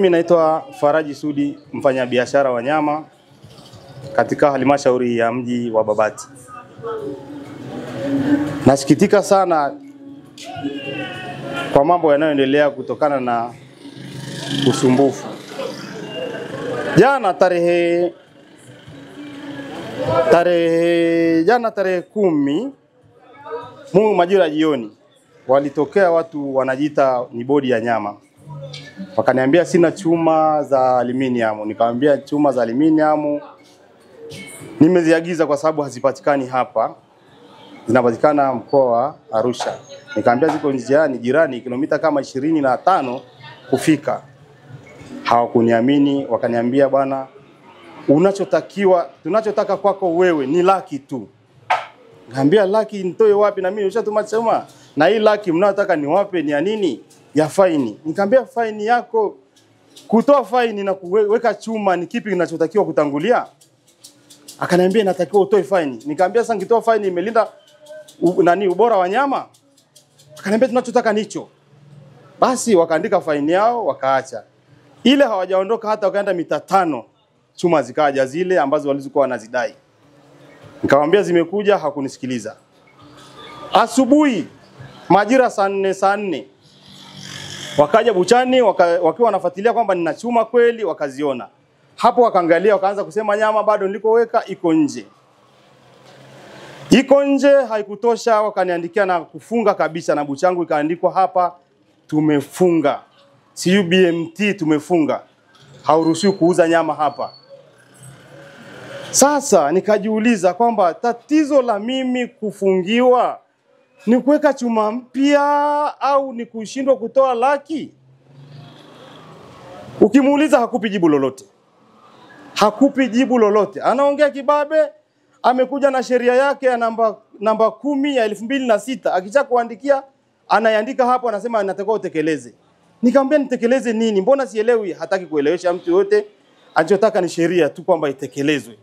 Mimi naitwa Faraji Sudi, mfanyabiashara wa nyama katika halmashauri ya mji wa Babati. Nasikitika sana kwa mambo yanayoendelea kutokana na usumbufu. Jana tarehe 10 majira jioni walitokea watu wanajiita ni bodi ya nyama. Wakaniambia sina chuma za aluminium. Nikamwambia chuma za aluminium nimeziagiza kwa sababu hazipatikani hapa. Zinapatikana mkoa wa Arusha. Nikamwambia ziko njiani jirani kilomita kama 25 kufika. Hawakuniamini, wakaniambia bwana, tunachotaka kwako wewe ni laki tu. Nikamwambia laki nitoe wapi na mimi nishatuma chuma? Na hii laki mnayotaka niwape ni ya nini? Ya faini. Nikamwambia faini yako, kutoa faini na kuweka chuma ni kipi kinachotakiwa kutangulia? Akaniambia natakiwa utoe faini. Nikamwambia sasa nikitoa faini imelinda ubora wa nyama? Akaniambia tunachotaka nicho. Basi wakaandika faini yao wakaacha. Ile hawajaondoka hata wakaenda mita 5 chuma zikaja zile ambazo walizokuwa wanazidai. Nikamwambia zimekuja, hakunisikiliza. Asubuhi majira saa 4 wakaja buchani wakiwa wanafuatilia kwamba nina chuma kweli, wakaziona. Hapo wakaangalia wakaanza kusema nyama bado nilikoweka iko nje. Iko nje haikutosha, wakaniandikia na kufunga kabisa na buchangu ikaandikwa hapa tumefunga. CUBMT tumefunga. Hauruhusiwi kuuza nyama hapa. Sasa nikajiuliza kwamba tatizo la mimi kufungiwa ni kuweka chuma mpya au ni kushindwa kutoa laki? Ukimuuliza hakupi jibu lolote. Hakupi jibu lolote. Anaongea kibabe, amekuja na sheria yake ya namba 10 ya 2006. Akisha kuandikia anaandika hapo anasema anataka utekeleze. Nikamwambia nitekeleze nini? Mbona sielewi? Hataki kuelewesha mtu yote. Anachotaka ni sheria tu kwamba itekelezwe.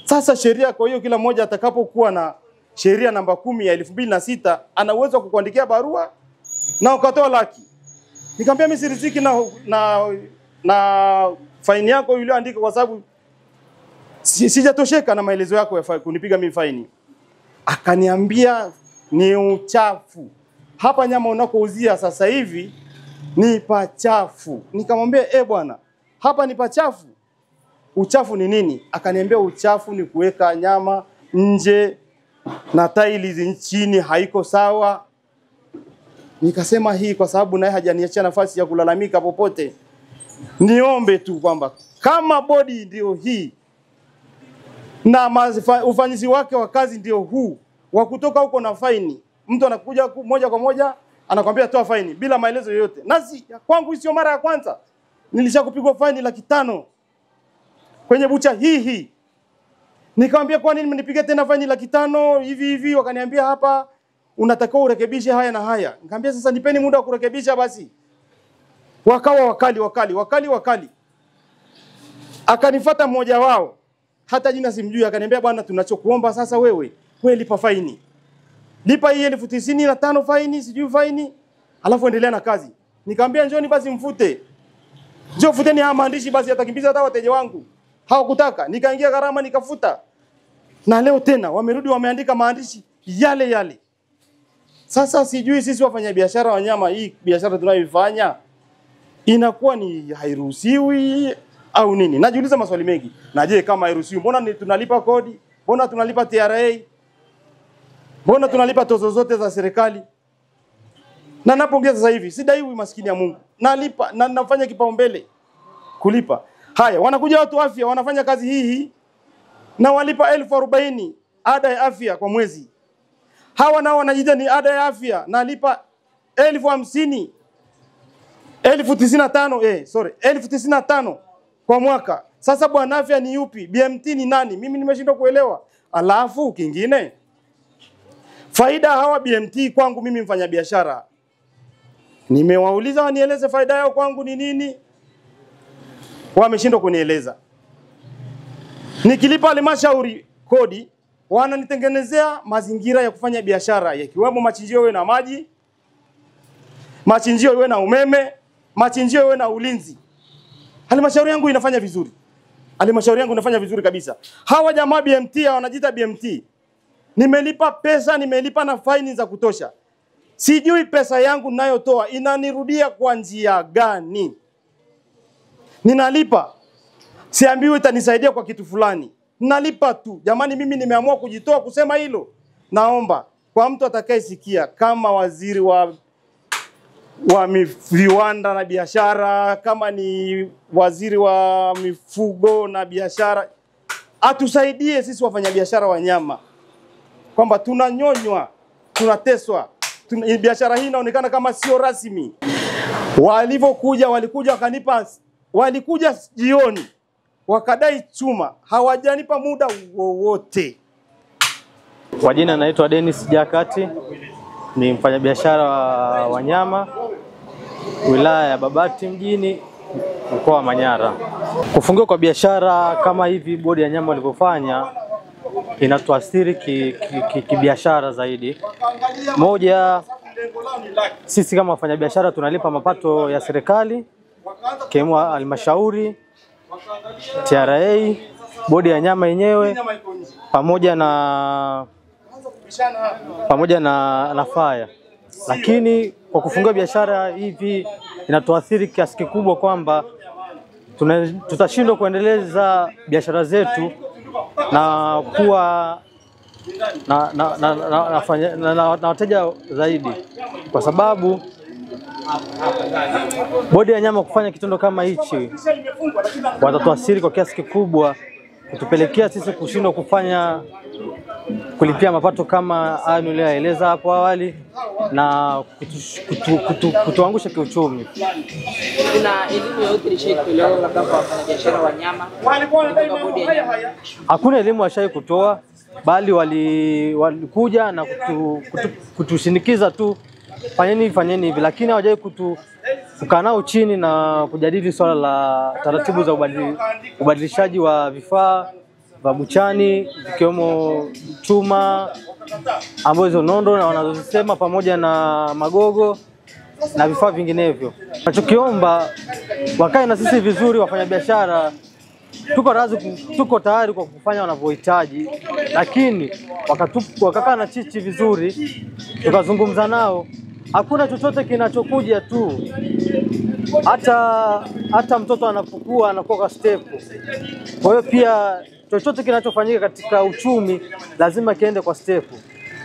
Sasa sheria, kwa hiyo kila mmoja atakapokuwa na sheria namba 10 ya 2006 ana uwezo wa kukuandikia barua na ukatoa laki. Nikamwambia mimi siriziki na faini yako iliyoandika kwa sababu sijatosheka na maelezo yako ya kunipiga mimi faini. Akaniambia ni uchafu. Hapa nyama unakouzia sasa hivi ni pachafu. Nikamwambia bwana, hapa ni pachafu. Uchafu ni nini? Akaniambia uchafu ni kuweka nyama nje na taili chini haiko sawa. Nikasema hii kwa sababu naye hajaniachia nafasi ya kulalamika popote. Niombe tu kwamba kama bodi ndio hii na ufanisi wake wa kazi ndio huu, wa kutoka huko na faini, mtu anakuja moja kwa moja anakuambia toa faini bila maelezo yoyote. Nasi kwangu sio mara ya kwanza. Nilishakupigwa faini 500 kwenye bucha hii. Nikamwambia kwa nini mnipiga tena faini 500 hivi? Wakaniambia hapa unatakiwa urekebishe haya na haya. Nikamwambia sasa nipeni muda wa kurekebisha basi. Wakawa wakali. Akanifuata mmoja wao, hata jina simjui, akaniambia bwana, tunachokuomba sasa wewe lipa faini. Lipa hii 95,000 faini, sijui faini, alafu endelea na kazi. Nikamwambia njoni basi mfute. Njoo futeni haya maandishi basi, atakimbiza hata wateja wangu. Hawakutaka, nikaingia gharama nikafuta. Na leo tena wamerudi wameandika maandishi yale. Sasa sijui sisi wafanyabiashara wa nyama, hii biashara tunayoifanya inakuwa ni hairuhusiwi au nini? Najiuliza maswali mengi. Na je, kama hairuhusiwi, mbona tunalipa kodi? Mbona tunalipa TRA? Mbona tunalipa tozo zote za serikali? Na napoongea sasa hivi sidaiwi, maskini ya Mungu. Nalipa na nafanya kipaumbele kulipa. Haya, wanakuja watu afya wanafanya kazi hii na walipa 40,000 ada ya afya kwa mwezi. Hawa nao wanajiita ni ada ya afya, nalipa 50,000 95 kwa mwaka. Sasa bwana afya ni yupi? BMT ni nani? Mimi nimeshindwa kuelewa. Alafu kingine, faida hawa BMT kwangu mimi mfanya biashara, nimewauliza wanieleze faida yao kwangu ni nini? Wameshindwa kunieleza. Nikilipa halmashauri kodi, wananitengenezea mazingira ya kufanya biashara yakiwemo machinjio yawe na maji, machinjio yawe na umeme, machinjio yawe na ulinzi. Halmashauri yangu inafanya vizuri. Halmashauri yangu inafanya vizuri kabisa. Hawa jamaa BMT wanajiita BMT. Nimelipa pesa, nimelipa na faini za kutosha. Sijui pesa yangu ninayotoa inanirudia kwa njia gani. Ninalipa. Siambiwi itanisaidia kwa kitu fulani. Nalipa tu. Jamani, mimi nimeamua kujitoa kusema hilo. Naomba kwa mtu atakayesikia, kama waziri wa viwanda na biashara, kama ni waziri wa mifugo na biashara, atusaidie sisi wafanyabiashara wa nyama, kwamba tunanyonywa, tunateswa. Biashara hii inaonekana kama sio rasmi. Walivyokuja walikuja jioni wakadai chuma, hawajanipa muda wowote. Kwa jina naitwa Dennis Jakati, ni mfanyabiashara wa wanyama wilaya ya Babati mjini, mkoa wa Manyara. Kufungiwa kwa biashara kama hivi bodi ya nyama walivyofanya inatuathiri kibiashara zaidi. Moja, sisi kama wafanyabiashara tunalipa mapato ya serikali, kemu halmashauri, TRA, bodi ya nyama yenyewe pamoja na faya. Lakini kwa kufunga biashara hivi inatuathiri kiasi kikubwa kwamba tutashindwa kuendeleza biashara zetu na kuwa na wateja zaidi, kwa sababu bodi ya nyama kufanya kitendo kama hichi watatuathiri kwa kiasi kikubwa, kutupelekea sisi kushindwa kulipia mapato kama hayo niliyoeleza hapo awali na kutuangusha kiuchumi. Kuna elimu yoyote ilishatolewa labda kwa wafanyabiashara wa nyama kutoka bodi ya nyama? Hakuna elimu washai kutoa, bali walikuja na kutushinikiza tu fanyeni hivi, lakini hawajai kukaa nao chini na kujadili swala la taratibu za ubadilishaji wa vifaa vya buchani, vikiwemo chuma ambazo nondo na wanazosema, pamoja na magogo na vifaa vinginevyo. Tunachokiomba wakae na sisi vizuri wafanyabiashara, tuko tayari kwa kufanya wanavyohitaji, lakini wakakaa na chichi vizuri, tukazungumza nao. Hakuna chochote kinachokuja tu, hata mtoto anapokuwa kwa step. Kwa hiyo pia chochote kinachofanyika katika uchumi lazima kiende kwa step.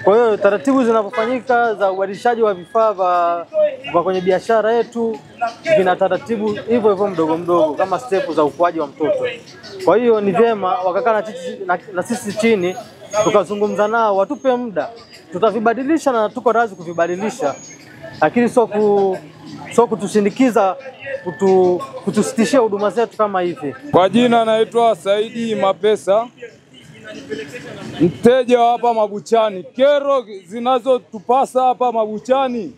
Kwa hiyo taratibu zinapofanyika za ubadilishaji wa vifaa vya kwenye biashara yetu vina taratibu hivyo hivyo mdogo kama step za ukuaji wa mtoto. Kwa hiyo ni vyema wakakaa na sisi chini, tukazungumza nao, watupe muda, tutavibadilisha na tuko radhi kuvibadilisha, lakini sio kutushindikiza kutusitishia huduma zetu kama hivi. Kwa jina naitwa Saidi Mapesa, mteja wa hapa mabuchani. Kero zinazotupasa hapa mabuchani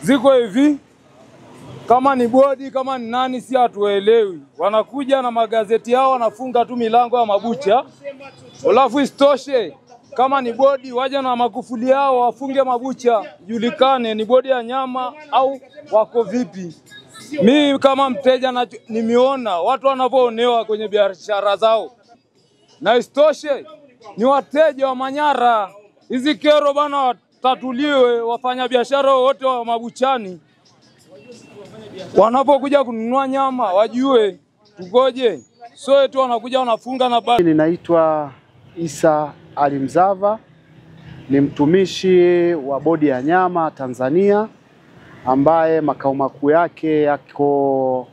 ziko hivi: kama ni bodi, kama ni nani, si hatuelewi. Wanakuja na magazeti yao, wanafunga tu milango ya mabucha. Alafu istoshe, kama ni bodi waje na makufuli yao wafunge mabucha, julikane ni bodi ya nyama au wako vipi. Mimi kama mteja nimeona watu wanapoonewa kwenye biashara zao. Na istoshe, ni wateja wa Manyara. Hizi kero bana watatuliwe, wafanya biashara wote wa mabuchani. Wanapokuja kununua nyama wajue tugoje. So tu wanakuja wanafunga na bado. Ninaitwa Isa Alimzava, ni mtumishi wa bodi ya nyama Tanzania, ambaye makao makuu yake yako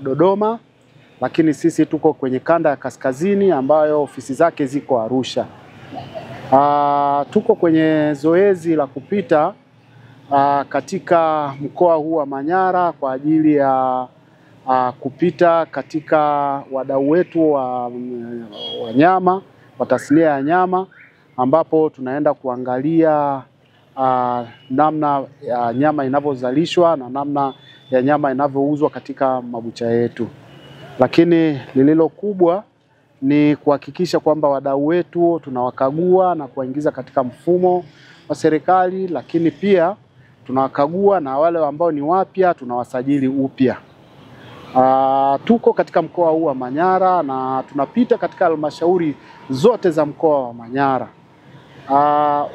Dodoma, lakini sisi tuko kwenye kanda ya kaskazini ambayo ofisi zake ziko Arusha. Tuko kwenye zoezi la kupita katika mkoa huu wa Manyara kwa ajili ya kupita katika wadau wetu wa nyama, wa tasnia ya nyama, ambapo tunaenda kuangalia namna ya nyama inavyozalishwa na namna ya nyama inavyouzwa katika mabucha yetu. Lakini lililo kubwa ni kuhakikisha kwamba wadau wetu tunawakagua na kuwaingiza katika mfumo wa serikali, lakini pia tunawakagua na wale ambao ni wapya tunawasajili upya. Tuko katika mkoa huu wa Manyara na tunapita katika halmashauri zote za mkoa wa Manyara.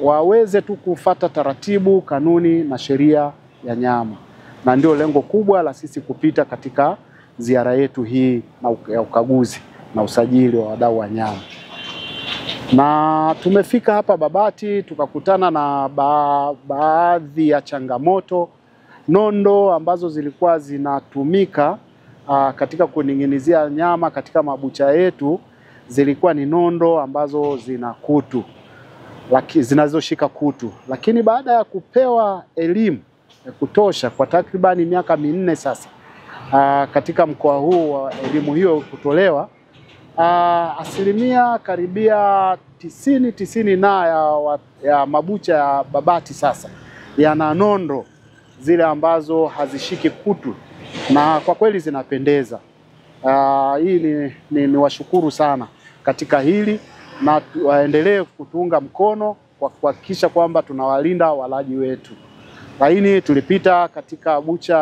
Waweze tu kufuata taratibu, kanuni na sheria ya nyama, na ndio lengo kubwa la sisi kupita katika ziara yetu hii ya ukaguzi na usajili wa wadau wa nyama. Na tumefika hapa Babati tukakutana na baadhi ya changamoto. Nondo ambazo zilikuwa zinatumika katika kuning'inizia nyama katika mabucha yetu zilikuwa ni nondo ambazo zina kutu, zinazoshika kutu. Lakini baada ya kupewa elimu ya kutosha kwa takribani miaka 4 sasa, katika mkoa huu wa elimu hiyo kutolewa, asilimia karibia 90 ya mabucha ya Babati sasa yana nondo zile ambazo hazishiki kutu, na kwa kweli zinapendeza. Hii ni washukuru sana katika hili, na waendelee kutuunga mkono kwa kuhakikisha kwamba tunawalinda walaji wetu. Lakini tulipita katika bucha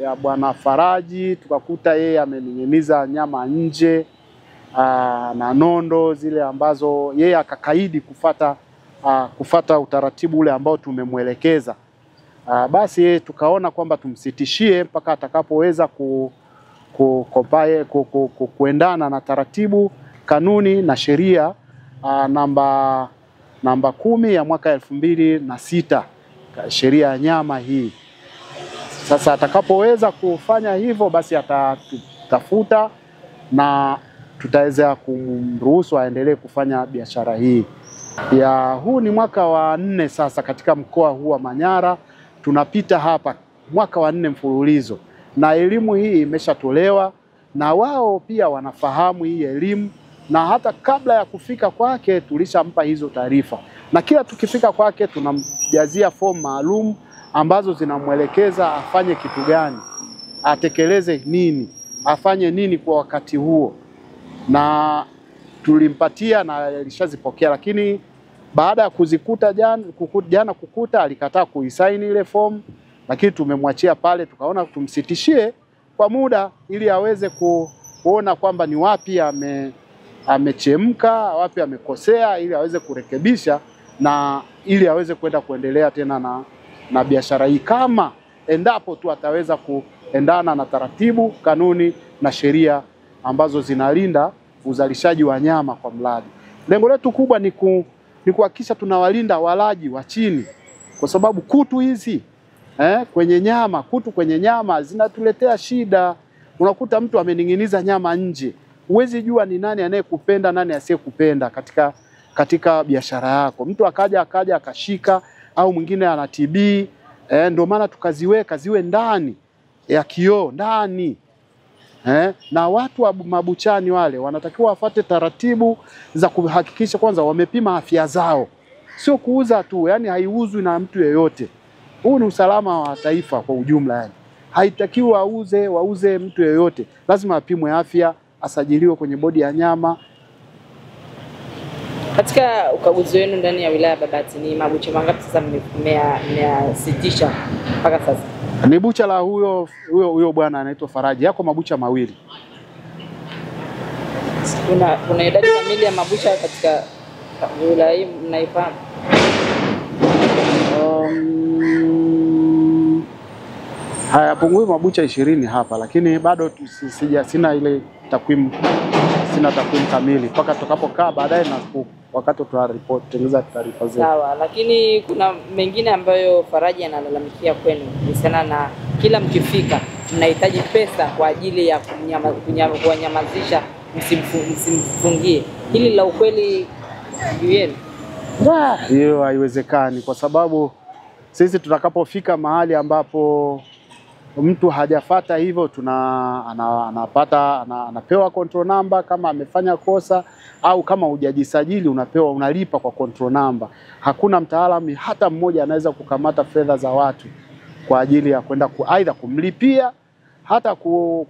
ya Bwana Faraji, tukakuta yeye amening'iniza nyama nje na nondo zile ambazo yeye akakaidi kufata utaratibu ule ambao tumemwelekeza. Basi tukaona kwamba tumsitishie mpaka atakapoweza kuendana na taratibu, kanuni na sheria namba 10 ya mwaka 2006, sheria ya nyama hii. Sasa atakapoweza kufanya hivyo, basi atatutafuta na tutaweza kumruhusu aendelee kufanya biashara hii. Huu ni mwaka wa 4 sasa katika mkoa huu wa Manyara. Tunapita hapa mwaka wa 4 mfululizo, na elimu hii imeshatolewa na wao pia wanafahamu hii elimu, na hata kabla ya kufika kwake tulishampa hizo taarifa, na kila tukifika kwake tunamjazia fomu maalum ambazo zinamwelekeza afanye kitu gani, atekeleze nini, afanye nini kwa wakati huo, na tulimpatia na alishazipokea. Lakini baada ya kuzikuta jana kukuta alikataa kuisaini ile fomu, lakini tumemwachia pale, tukaona tumsitishie kwa muda ili aweze kuona kwamba ni wapi amechemka, wapi amekosea, ili aweze kurekebisha na ili aweze kuendelea tena na biashara hii, kama endapo tu ataweza kuendana na taratibu, kanuni na sheria ambazo zinalinda uzalishaji wa nyama kwa mlaji. Lengo letu kubwa ni kuhakikisha tunawalinda walaji wa chini, kwa sababu kutu hizi kutu kwenye nyama zinatuletea shida. Unakuta mtu amening'iniza nyama nje, huwezi jua ni nani anayekupenda nani asiyekupenda katika biashara yako. Mtu akaja akashika, au mwingine ana TB, ndio maana tukaziweka ziwe ndani ya kioo ndani. Na watu wa mabuchani wale wanatakiwa wafuate taratibu za kuhakikisha kwanza wamepima afya zao, sio kuuza tu, yani haiuzwi na mtu yeyote. Huu ni usalama wa taifa kwa ujumla, yani haitakiwi wauze mtu yeyote, lazima apimwe afya, asajiliwe kwenye bodi ya nyama. Katika ukaguzi wenu ndani ya wilaya Babati, ni mabucha mangapi sasa mmeyasitisha mpaka sasa? Ni bucha la huyo bwana anaitwa Faraji, yako mabucha mawili. Kuna idadi kamili ya mabucha katika wilaya hii mnaifahamu? Hayapungui mabucha 20 hapa, lakini bado sina ile takwimu, sina takwimu kamili mpaka tutakapokaa baadaye na wakati tutengeneza taarifa zetu. Sawa, lakini kuna mengine ambayo Faraji analalamikia kwenu kuhusiana na kila mkifika mnahitaji pesa kwa ajili ya kunyamazisha, msimfungie. Hili la ukweli yenu? Hiyo haiwezekani, kwa sababu sisi tutakapofika mahali ambapo mtu hajafata hivyo, anapewa control number kama amefanya kosa, au kama hujajisajili unalipa kwa control number. Hakuna mtaalamu hata mmoja anaweza kukamata fedha za watu kwa ajili ya kwenda aidha kumlipia hata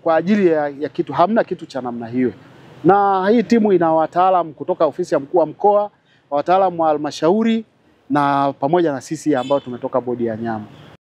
kwa ajili ya kitu. Hamna kitu cha namna hiyo. Na hii timu ina wataalamu kutoka ofisi ya mkuu wa mkoa, wataalamu wa halmashauri, na pamoja na sisi ambao tumetoka bodi ya nyama.